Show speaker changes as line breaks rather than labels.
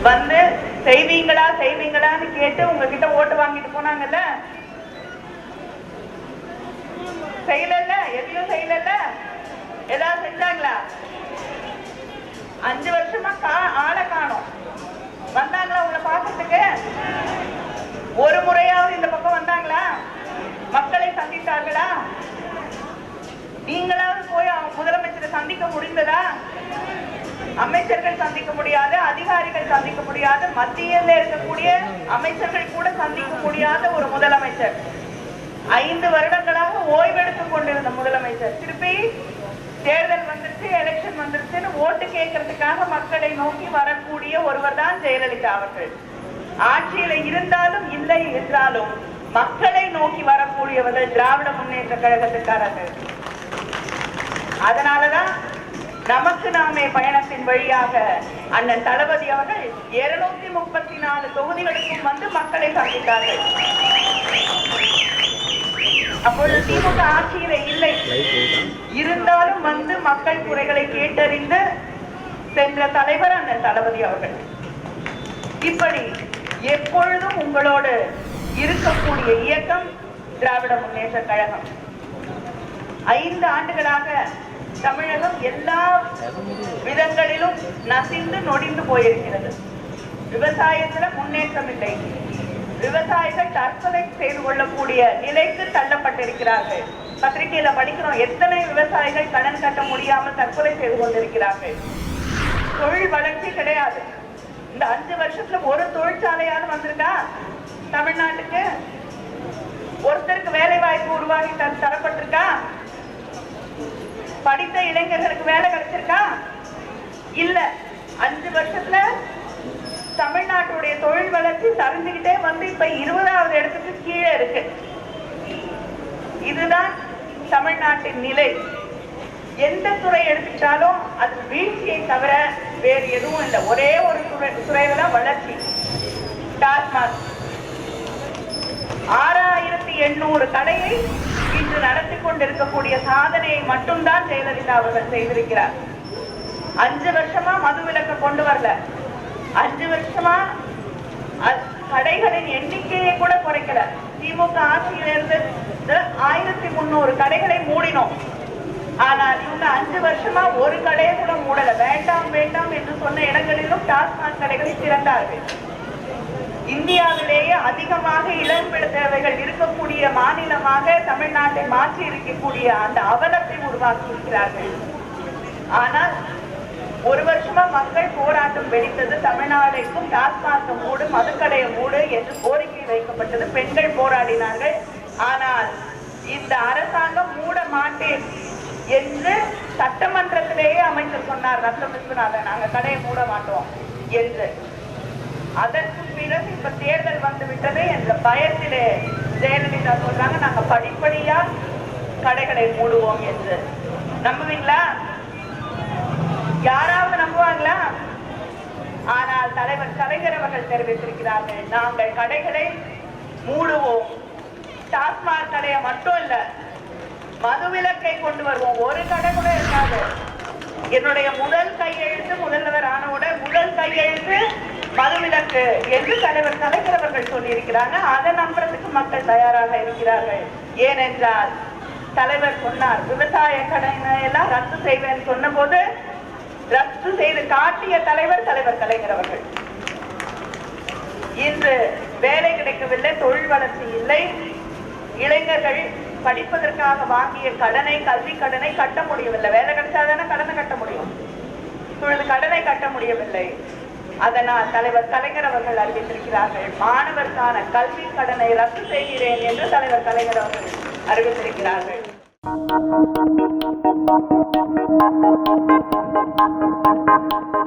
வந்து செய்வீங்களா செய்வீங்களான்னு கேட்டு உங்ககிட்ட ஓட்டு வாங்கிட்டு போனாங்கல்ல, செய்யல, எதையும் செய்யல. ஏதாவது செஞ்சாங்களா? 5 வருஷமா ஆளை காணோம். வந்தாங்களா உங்களை பார்க்கறதுக்கு? ஒரு முறையாவது இந்த பக்கம் வந்தாங்களா? மக்களை சந்தித்தார்களா? நீங்களாவது போய் முதலமைச்சரை சந்திக்க முடிந்ததா? அமைச்சர்கள் சந்திக்க முடியாத, அதிகாரிகள் சந்திக்க முடியாத, மத்தியில் இருக்கக்கூடிய அமைச்சர்கள் கூட சந்திக்க முடியாத ஒரு முதலமைச்சர், 5 வருடங்களாக ஓய்வெடுத்துக் கொண்டிருந்த முதலமைச்சர், திருப்பி தேர்தல் வந்துருச்சு, எலெக்ஷன் வந்துருச்சுன்னு ஓட்டு கேட்கறதுக்காக மக்களை நோக்கி வரக்கூடிய ஒருவர் தான் ஜெயலலிதா அவர்கள். ஆட்சியில இருந்தாலும் இல்லை என்றாலும் மக்களை நோக்கி வரக்கூடியவர்கள் திராவிட முன்னேற்ற கழகத்துக்காரர்கள். அதனாலதான் நமக்கு நாமே பயணத்தின் வழியாக அண்ணன் தளபதி அவர்கள் 234 தொகுதிகளுக்கும் வந்து மக்களை சந்தித்தார்கள். அப்பொழுது திமுக ஆட்சியில இல்லை, இருந்தாலும் வந்து மக்கள் குறைகளை கேட்டறிந்து சென்ற தலைவர் அண்ணன் தளபதி அவர்கள். இப்படி எப்பொழுதும் உங்களோடு இருக்கக்கூடிய இயக்கம் திராவிட முன்னேற்ற கழகம். 5 ஆண்டுகளாக தமிழகம் எல்லா விதங்களிலும் நசிந்து நொடிந்து போயிருக்கிறது. விவசாயத்துல முன்னேற்றம் இல்லை. விவசாயிகள் தற்கொலை செய்து கொள்ளக்கூடிய நிலைக்கு தள்ளப்பட்டிருக்கிறார்கள். பத்திரிகையில படிக்கிறோம், எத்தனை விவசாயிகள் கடன் கட்ட முடியாமல் தற்கொலை செய்து கொண்டிருக்கிறார்கள். தொழில் வளர்ச்சி கிடையாது. இந்த 5 வருஷத்துல ஒரு தொழிற்சாலையாவது வந்திருக்கா தமிழ்நாட்டுக்கு? ஒருத்தருக்கு வேலை வாய்ப்பு உருவாகி தரப்பட்டிருக்கா? படித்த இளைஞர்களுக்கு வேலை கிடைச்சிருக்கா? இல்ல. 5 வருஷத்துல தமிழ்நாட்டுடைய தொழில் வளர்ச்சி சரிஞ்சுக்கிட்டே வந்து இப்ப 20வது இடத்துக்கு கீழே இருக்கு. இதுதான் தமிழ்நாட்டின் நிலை. எந்த துறை எடுத்துக்கிட்டாலும் அது வீழ்ச்சியை தவிர வேறு எதுவும் இல்லை. ஒரே ஒரு துறையில தான் வளர்ச்சி. டாஸ்மாக் 6800 கடையை இன்று நடத்தி கொண்டிருக்கக்கூடிய சாதனையை மட்டும்தான் ஜெயலலிதா அவர்கள் செய்திருக்கிறார். 5 வருஷமா மதுவிலக்கு கொண்டு வரல. 5 வருஷமா கடைகளின் எண்ணிக்கையை கூட குறைக்கல. திமுக ஆட்சியிலிருந்து 1300 கடைகளை மூடினோம். ஆனால் இவங்க 5 வருஷமா ஒரு கடையை கூட மூடல. வேண்டாம் வேண்டாம் என்று சொன்ன இடங்களிலும் டாஸ்மாக் கடைகளை திறந்தார்கள். இந்தியாவிலேயே அதிகமாக இளம்பெண் தேவைகள் இருக்கக்கூடிய மாநிலமாக தமிழ்நாட்டை மாற்றி இருக்கக்கூடிய அந்த அவலத்தை உருவாக்கி இருக்கிறார்கள். ஆனால் 1 வருஷமா மக்கள் போராட்டம் வெடித்தது. தமிழ்நாடுக்கும் டாஸ்மாக் மூடு, மதுக்கடையை மூடு என்று கோரிக்கை வைக்கப்பட்டது. பெண்கள் போராடினார்கள். ஆனால் இந்த அரசாங்கம் மூட மாட்டேன் என்று சட்டமன்றத்திலேயே அமைச்சர் சொன்னார், ரத்தம் விஸ்வநாதன், நாங்க கடையை மூட மாட்டோம் என்று. அதற்கு பிறகு இப்ப தேர்தல் வந்து விட்டது என்ற பயத்திலே ஜெயலலிதா சொல்றாங்க, நாங்க படிப்படியா கடைகளை மூடுவோம் என்று. நம்புவீங்களா? யாராவது நம்புவாங்களா? ஆனால் தலைவர் கலைஞர் அவர்கள் தெரிவித்திருக்கிறார்கள், நாங்கள் கடைகளை மூடுவோம். டாஸ்மாக் கடையை மட்டும் இல்ல, மதுவிலக்கை கொண்டு வருவோம். ஒரு கடை கூட இருக்காது. என்னுடைய முதல் கையெழுத்து, முதல்வர் ஆனவுடன் முதல் கையெழுத்து மதுவிலக்கு என்று தலைவர் கலைஞர் அவர்கள் சொல்லியிருக்கிறாங்க. அதை நம்புறதுக்கு மக்கள் தயாராக இருக்கிறார்கள். ஏனென்றால் தலைவர் சொன்னார், விவசாய கடனை எல்லாம் ரத்து செய்வேன் சொன்ன போது ரத்து செய்து காட்டிய தலைவர் கலைஞர் அவர்கள். இன்று வேலை கிடைக்கவில்லை, தொழில் வளர்ச்சி இல்லை. இளைஞர்கள் படிப்பதற்காக வாங்கிய கடனை, கல்வி கடனை கட்ட முடியவில்லை. வேலை கிடைச்சாதானே கடனை கட்ட முடியும். இப்பொழுது கடனை கட்ட முடியவில்லை. அதனால் தலைவர் கலைஞர் அவர்கள் அறிவித்திருக்கிறார்கள், மாணவருக்கான கல்வி கடனை ரத்து செய்கிறேன் என்று தலைவர் கலைஞர் அவர்கள் அறிவித்திருக்கிறார்கள். Thank you.